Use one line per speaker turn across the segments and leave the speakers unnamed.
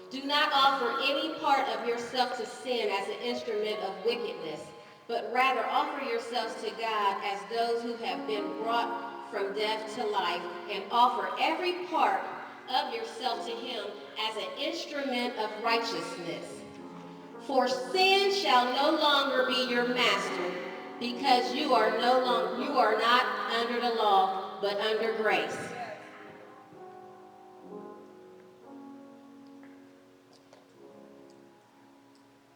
Do not offer any part of yourself to sin as an instrument of wickedness, but rather offer yourselves to God as those who have been brought from death to life, and offer every part of yourself to him as an instrument of righteousness. For sin shall no longer be your master, because you are not under the law, but under grace.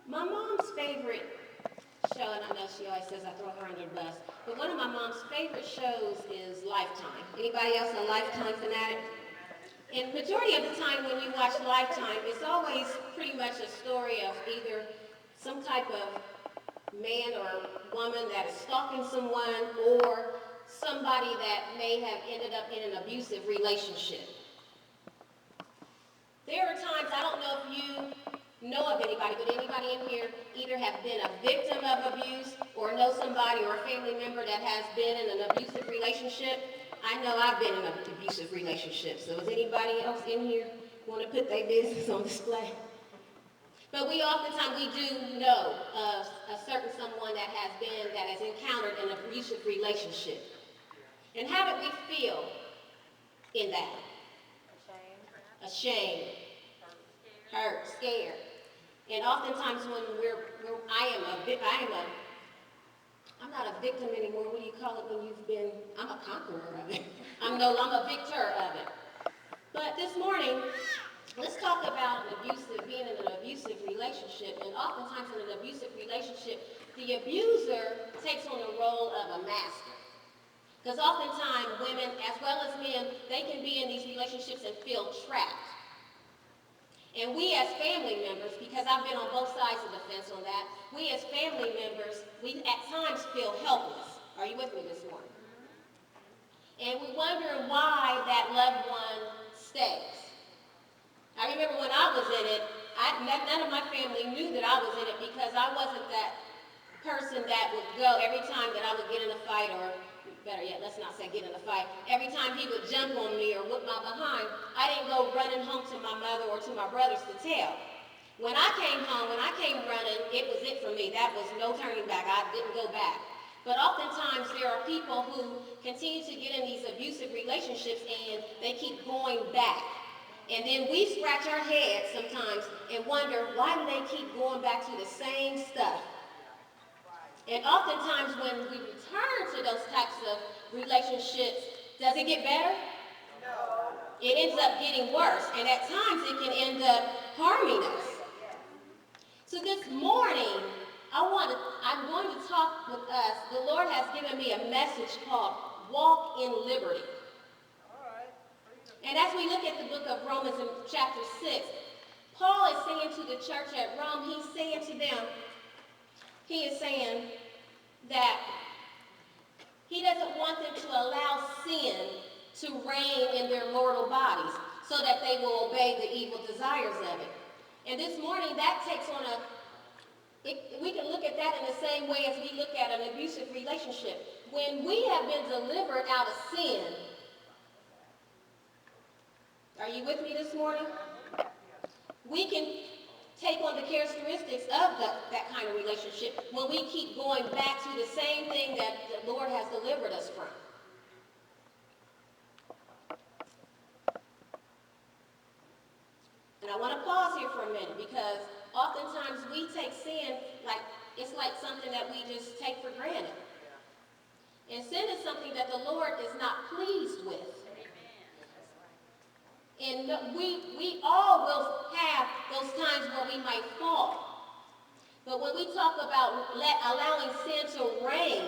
My mom's favorite show, and I know she always says I throw her under the bus, but one of my mom's favorite shows is Lifetime. Anybody else a Lifetime fanatic? And majority of the time when you watch Lifetime, it's always pretty much a story of either some type of man or woman that is stalking someone, or somebody that may have ended up in an abusive relationship. There are times, I don't know if you know of anybody, but anybody in here either have been a victim of abuse or know somebody or a family member that has been in an abusive relationship. I know I've been in an abusive relationship, so is anybody else in here want to put their business on display? But oftentimes we do know of a certain someone that has encountered an abusive relationship. And how did we feel in that? Ashamed, hurt, scared. And oftentimes when I'm not a victim anymore. What do you call it when you've been, I'm a conqueror of it. I'm a victor of it. But this morning, let's talk about being in an abusive relationship. And oftentimes in an abusive relationship, the abuser takes on the role of a master. Because oftentimes women, as well as men, they can be in these relationships and feel trapped. And we as family members, because I've been on both sides of the fence on that, we as family members, we at times feel helpless. Are you with me this morning? And we wonder why that loved one stays. I remember when I was in it, none of my family knew that I was in it, because I wasn't that person that would go every time that I would get in a fight, or better yet, let's not say get in a fight. Every time he would jump on me or whip my behind, I didn't go running home to my mother or to my brothers to tell. When I came home, when I came running, it was it for me. That was no turning back. I didn't go back. But oftentimes there are people who continue to get in these abusive relationships and they keep going back. And then we scratch our heads sometimes and wonder, why do they keep going back to the same stuff? And oftentimes when we return to those types of relationships, does it get better? No. It ends up getting worse, and at times it can end up harming us. So this morning, I'm going to talk with us. The Lord has given me a message called Walk in Liberty. And as we look at the book of Romans in chapter 6, Paul is saying to the church at Rome, he is saying that he doesn't want them to allow sin to reign in their mortal bodies so that they will obey the evil desires of it. And this morning, that takes on we can look at that in the same way as we look at an abusive relationship. When we have been delivered out of sin, are you with me this morning? We can take on the characteristics of that kind of relationship when we keep going back to the same thing that the Lord has delivered us from. And I want to pause here for a minute, because oftentimes we take sin like it's like something that we just take for granted. And sin is something that the Lord is not pleased with. And we all will have those times where we might fall. But when we talk about allowing sin to reign,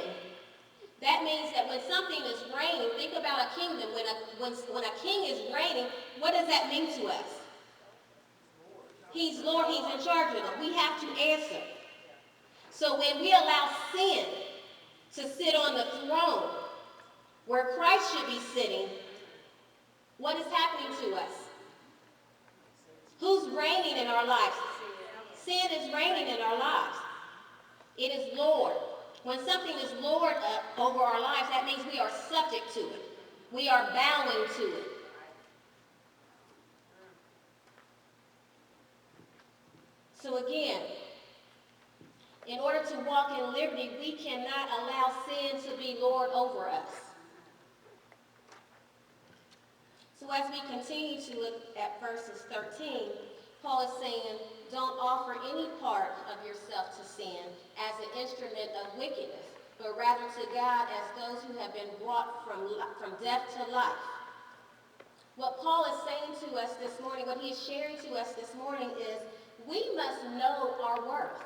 that means that when something is reigning, think about a kingdom. When a king is reigning, what does that mean to us? He's Lord, he's in charge of it. We have to answer. So when we allow sin to sit on the throne where Christ should be sitting, what is happening to us? Who's reigning in our lives? Sin is reigning in our lives. It is Lord. When something is Lord over our lives, that means we are subject to it. We are bowing to it. So again, in order to walk in liberty, we cannot allow sin to be Lord over us. So as we continue to look at verses 13, Paul is saying, don't offer any part of yourself to sin as an instrument of wickedness, but rather to God as those who have been brought from death to life. What Paul is saying to us this morning, what he is sharing to us this morning is, we must know our worth.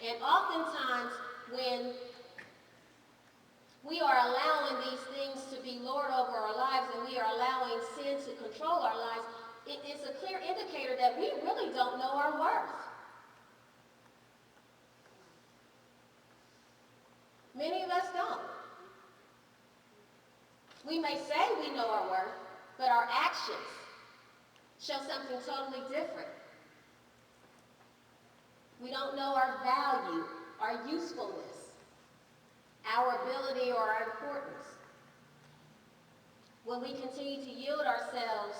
And oftentimes, when we are allowing these things to be Lord over our lives and we are allowing sin to control our lives, it's a clear indicator that we really don't know our worth. Many of us don't. We may say we know our worth, but our actions show something totally different. We don't know our value, our usefulness, our ability, or our importance. When we continue to yield ourselves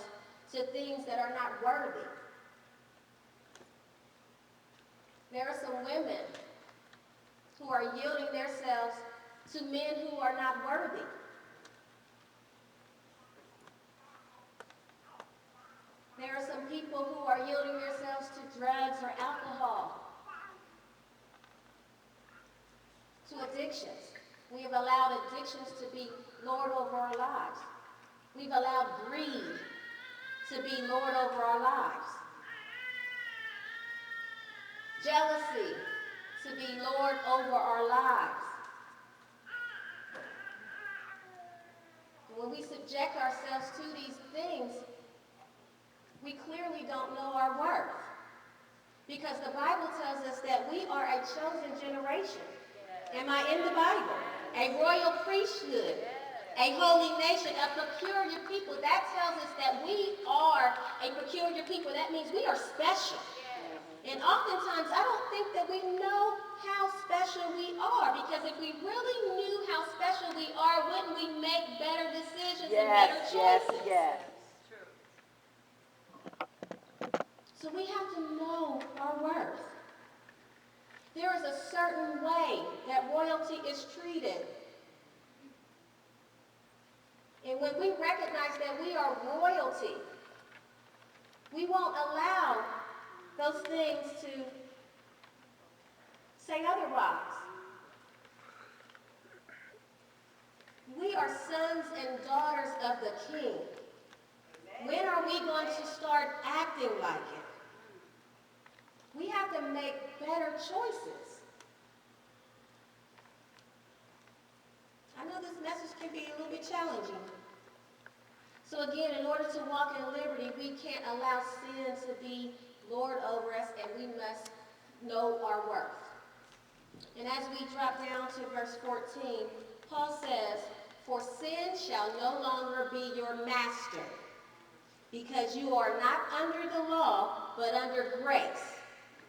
to things that are not worthy. There are some women who are yielding themselves to men who are not worthy. There are some people who are yielding themselves to drugs or alcohol, to addictions. We have allowed addictions to be Lord over our lives. We've allowed greed to be Lord over our lives. Jealousy to be Lord over our lives. When we subject ourselves to these things, we clearly don't know our worth. Because the Bible tells us that we are a chosen generation. Am I in the Bible? A royal priesthood, a holy nation, a peculiar people. That tells us that we are a peculiar people. That means we are special. And oftentimes, I don't think that we know how special we are. Because if we really knew how special we are, wouldn't we make better decisions and better choices?
Yes.
So we have to know our worth. There is a certain way that royalty is treated. And when we recognize that we are royalty, we won't allow those things to say otherwise. We are sons and daughters of the King. When are we going to start acting like it? We have to make better choices. I know this message can be a little bit challenging. So again, in order to walk in liberty, we can't allow sin to be Lord over us, and we must know our worth. And as we drop down to verse 14, Paul says, "For sin shall no longer be your master, because you are not under the law, but under grace."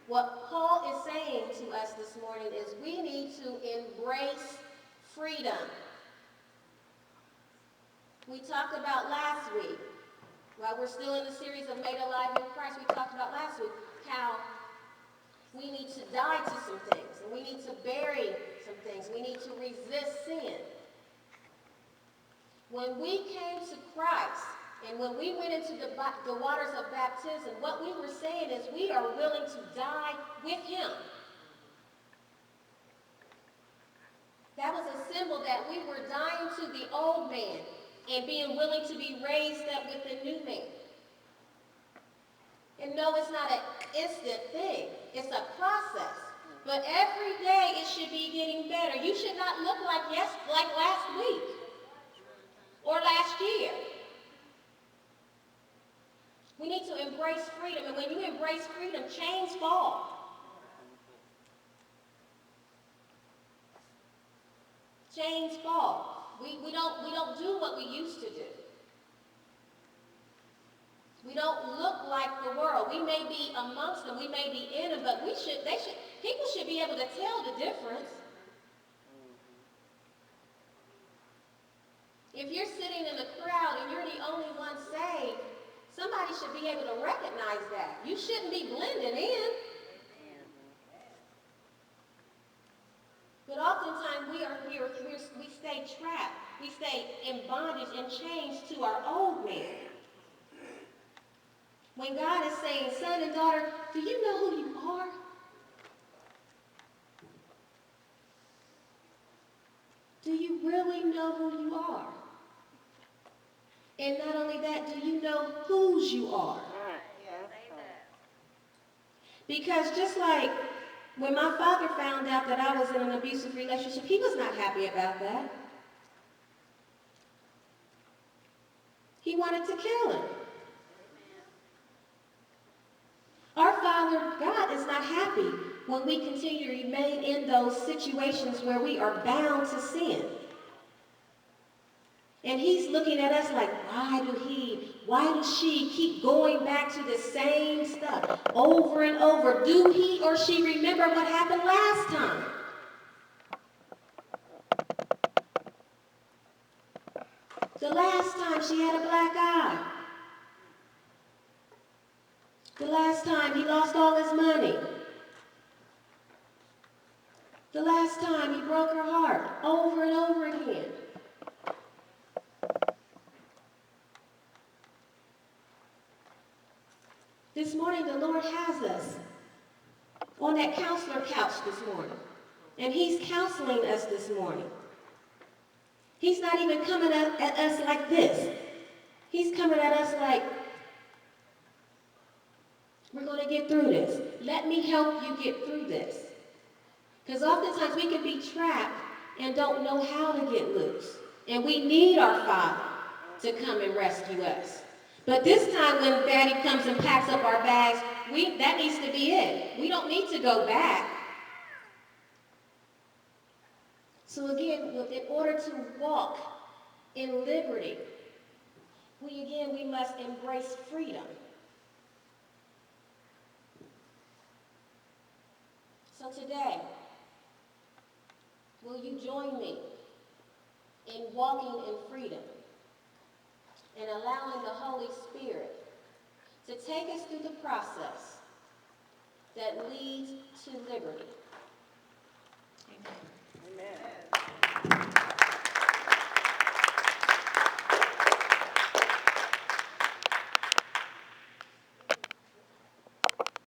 What Paul is saying to us this morning is we need to embrace freedom. We talked about last week, while we're still in the series of Made Alive in Christ, we talked about last week how we need to die to some things, and we need to bury some things. We need to resist sin. When we came to Christ, and when we went into the waters of baptism, what we were saying is we are willing to die with him. That was a symbol that we were dying to the old man and being willing to be raised up with the new man. And no, it's not an instant thing. It's a process. But every day it should be getting better. You should not look like last week or last year. We need to embrace freedom. And when you embrace freedom, chains fall. Chains fall. We don't do what we used to do. We don't look like the world. We may be amongst them, we may be in them, but people should be able to tell the difference. If you're sitting in a crowd and you're the only one saved, Somebody should be able to recognize that. You shouldn't be blending in. But oftentimes we stay trapped. We stay in bondage and chained to our old man. When God is saying, son and daughter, do you know who you are? Do you really know who you are? And not only that, do you know whose you are? Because just like when my father found out that I was in an abusive relationship, he was not happy about that. He wanted to kill him. Our Father, God, is not happy when we continue to remain in those situations where we are bound to sin. And he's looking at us like, why does she keep going back to the same stuff over and over? Do he or she remember what happened last time? The last time she had a black eye. The last time he lost all his money. The last time he broke her heart over and over again. This morning, the Lord has us on that counselor couch this morning. And he's counseling us this morning. He's not even coming at us like this. He's coming at us like, we're going to get through this. Let me help you get through this. Because oftentimes we can be trapped and don't know how to get loose. And we need our Father to come and rescue us. But this time when Daddy comes and packs up our bags, that needs to be it. We don't need to go back. So again, in order to walk in liberty, we must embrace freedom. So today, will you join me in walking in freedom and allowing the Holy Spirit to take us through the process that leads to liberty?